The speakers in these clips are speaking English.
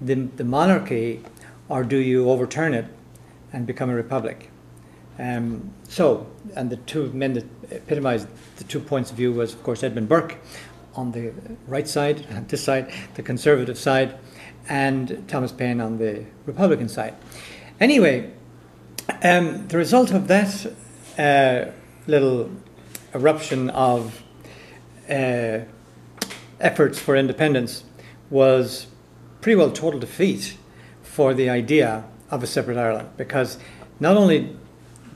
the monarchy, or do you overturn it and become a republic? And the two men that epitomized the 2 points of view was, of course, Edmund Burke on the right side, and this side, the conservative side, and Thomas Paine on the Republican side. Anyway, the result of that little eruption of efforts for independence was pretty well total defeat for the idea of a separate Ireland, because not only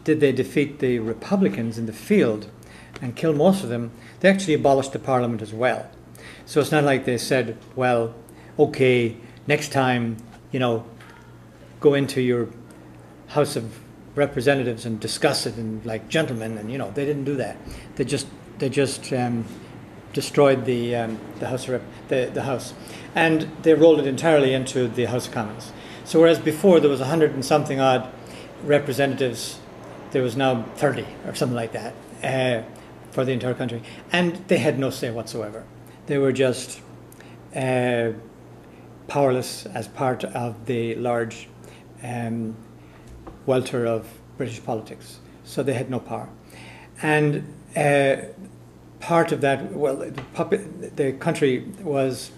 did they defeat the Republicans in the field and kill most of them, they actually abolished the Parliament as well. So it's not like they said, well, okay, next time, go into your House of Representatives and discuss it and like gentlemen, and they didn't do that. They just destroyed the House the House, and they rolled it entirely into the House of Commons. So whereas before there was 100 and something odd representatives, there was now 30 or something like that for the entire country, and they had no say whatsoever. They were just powerless as part of the large welter of British politics. So they had no power. And part of that, well, the country was,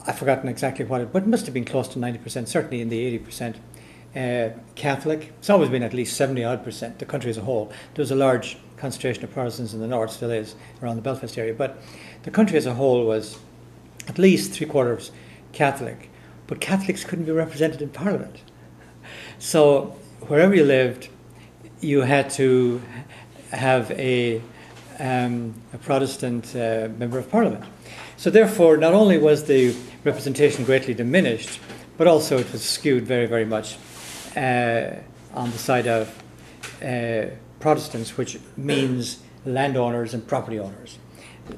I've forgotten exactly what but it must have been close to 90%, certainly in the 80% Catholic. It's always been at least 70-odd%, the country as a whole. There was a large concentration of Protestants in the north, still is, around the Belfast area, but the country as a whole was at least 3/4 Catholic, but Catholics couldn't be represented in Parliament. So wherever you lived, you had to have a Protestant member of Parliament. So therefore, not only was the representation greatly diminished, but also it was skewed very, very much on the side of Protestants, which means landowners and property owners.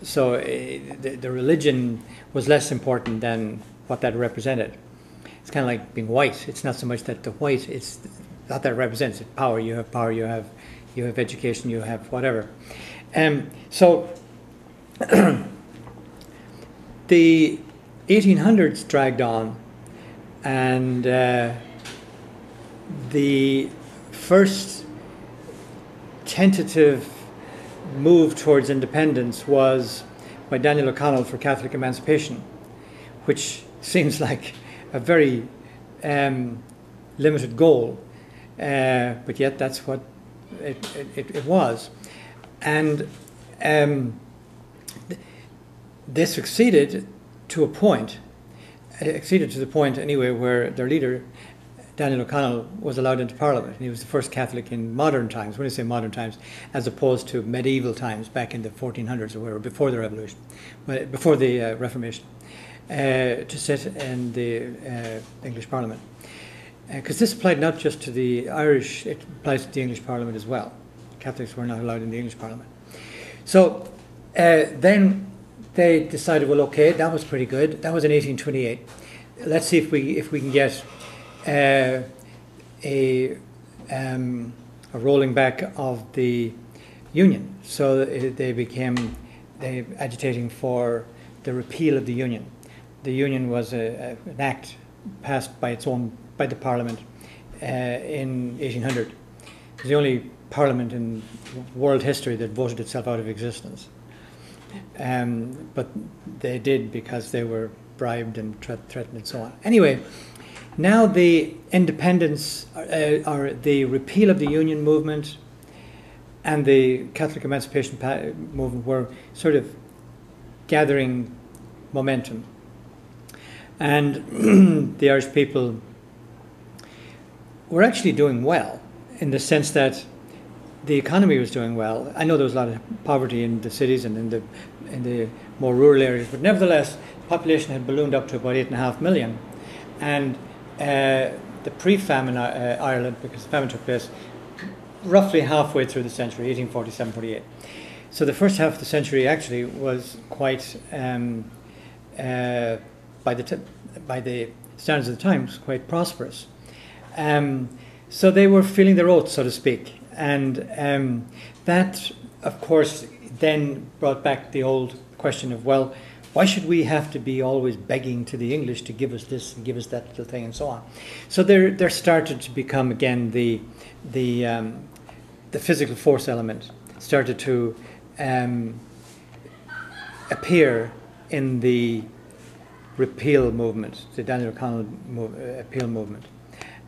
So the religion was less important than what that represented. It's kind of like being white. It's not so much that the white, it's not that it represents it. Power, you have education, you have whatever. So the 1800s dragged on, and the first tentative move towards independence was by Daniel O'Connell for Catholic emancipation, which seems like a very limited goal, but yet that's what it was. And they succeeded to a point, exceeded to the point anyway where their leader, Daniel O'Connell, was allowed into Parliament. And he was the first Catholic in modern times, when I say modern times, as opposed to medieval times back in the 1400s or whatever, before the Revolution, before the Reformation, to sit in the English Parliament. Because this applied not just to the Irish, it applies to the English Parliament as well. Catholics were not allowed in the English Parliament. So then they decided, well, okay, that was pretty good. That was in 1828. Let's see if we can get a rolling back of the Union. So they agitating for the repeal of the Union. The Union was an act passed by the Parliament in 1800. It was the only Parliament in world history that voted itself out of existence. But they did because they were bribed and threatened and so on. Anyway, now the independence, or the repeal of the Union movement and the Catholic emancipation movement were sort of gathering momentum. And the Irish people were actually doing well, in the sense that the economy was doing well. I know there was a lot of poverty in the cities and in the more rural areas, but nevertheless, the population had ballooned up to about 8.5 million. And the pre-famine Ireland, because the famine took place roughly halfway through the century, 1847-48. So the first half of the century actually was quite, by the standards of the times, quite prosperous. So they were feeling their oats, so to speak. And that, of course, then brought back the old question of, well, Why should we have to be always begging to the English to give us this and give us that little thing and so on? So there started to become again the physical force element started to appear in the repeal movement, the Daniel O'Connell appeal movement,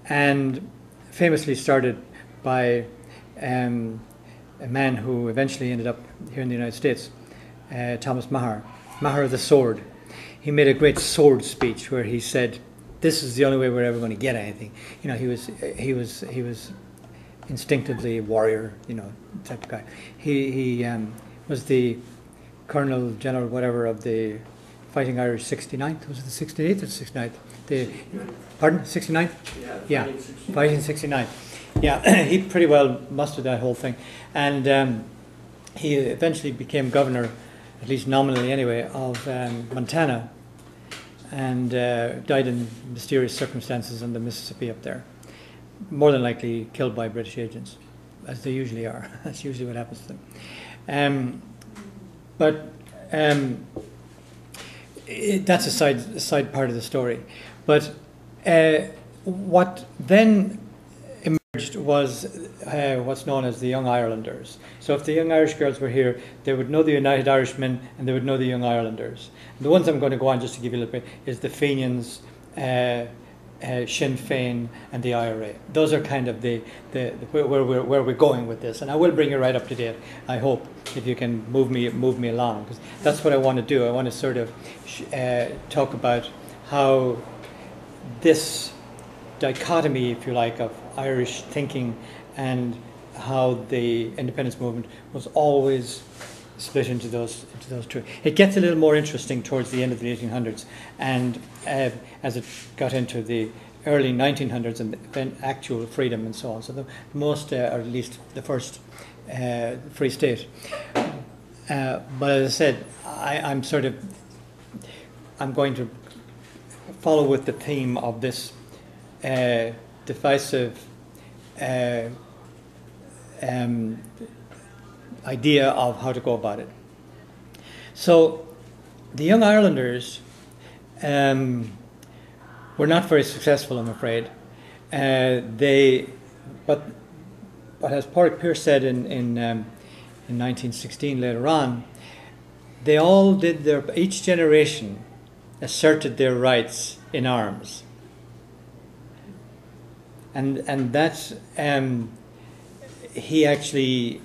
and famously started by a man who eventually ended up here in the United States, Thomas Maher of the sword. He made a great sword speech where he said, "This is the only way we're ever going to get anything." You know, he was instinctively a warrior, you know, type of guy. He was the Colonel General, whatever, of the Fighting Irish 69th. Was it the 68th or 69th? Pardon? 69th? Yeah, Fighting 69th. Yeah, he pretty well mustered that whole thing. And he eventually became governor, at least nominally anyway, of Montana, and died in mysterious circumstances on the Mississippi up there. More than likely killed by British agents, as they usually are. That's usually what happens to them. That's a side part of the story. But what then emerged was what's known as the Young Irelanders. So if the Young Irish girls were here, they would know the United Irishmen and they would know the Young Irelanders. And the ones I'm going to go on just to give you a little bit is the Fenians, Sinn Féin and the IRA. Those are kind of the where we're going with this, and I will bring you right up to date, I hope, if you can move me along, because that's what I want to do. I want to sort of talk about how this dichotomy, if you like, of Irish thinking and how the independence movement was always split into those two. It gets a little more interesting towards the end of the 1800s, and as it got into the early 1900s and then actual freedom and so on. So the most, or at least the first free state. But as I said, I'm going to follow with the theme of this divisive idea of how to go about it. So the Young Irelanders were not very successful, I'm afraid. But as Pádraig Pearse said in 1916 later on, they all did each generation asserted their rights in arms. And that's, he actually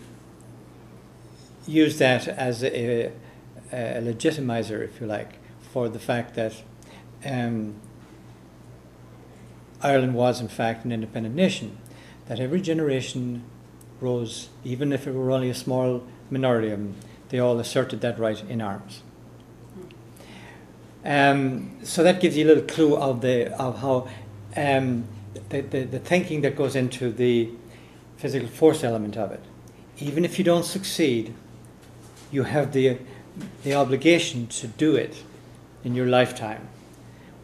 used that as a legitimizer, if you like, for the fact that Ireland was in fact an independent nation, that every generation rose, even if it were only a small minority of them, they all asserted that right in arms. So that gives you a little clue of how the thinking that goes into the physical force element of it. Even if you don't succeed, you have the obligation to do it in your lifetime,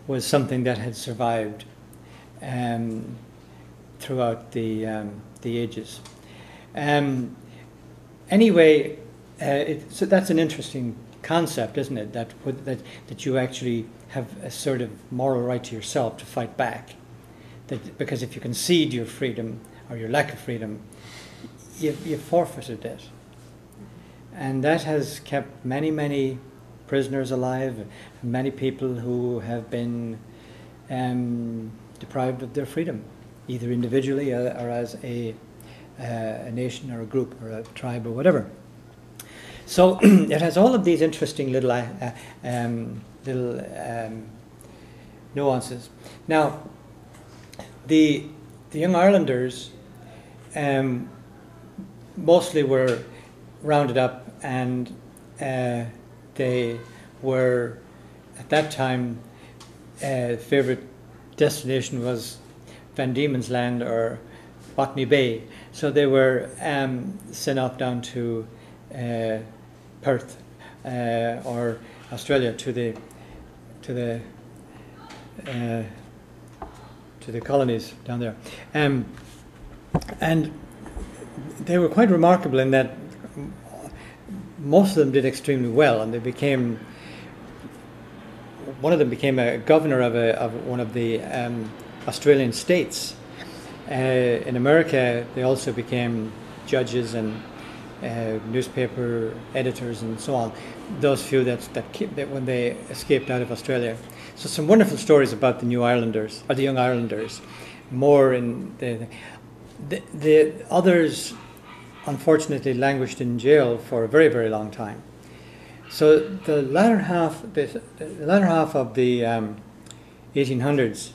was something that had survived throughout the ages. Anyway, so that's an interesting concept, isn't it? That you actually have a sort of moral right to yourself to fight back. Because if you concede your freedom or your lack of freedom, you've forfeited it. And that has kept many prisoners alive, many people who have been deprived of their freedom, either individually or as a nation or a group or a tribe or whatever. So it has all of these interesting little nuances. Now, the Young Irelanders mostly were rounded up, and they were at that time favourite destination was Van Diemen's Land or Botany Bay. So they were sent off down to Perth or Australia to the colonies down there, and they were quite remarkable in that most of them did extremely well, and they became one of them became a governor of one of the Australian states. In America, they also became judges and newspaper editors and so on. Those few that when they escaped out of Australia. So some wonderful stories about the New Irelanders or the Young Irelanders. More in the others, unfortunately, languished in jail for a very, very long time. So the latter half of the 1800s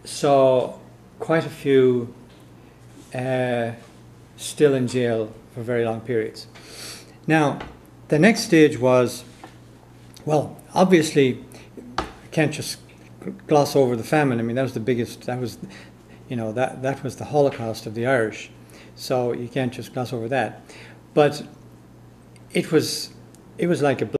saw quite a few still in jail for very long periods. Now, the next stage was, well, obviously, you can't just gloss over the famine. I mean, that was the biggest. That was, that was the Holocaust of the Irish. So you can't just gloss over that. But it was like a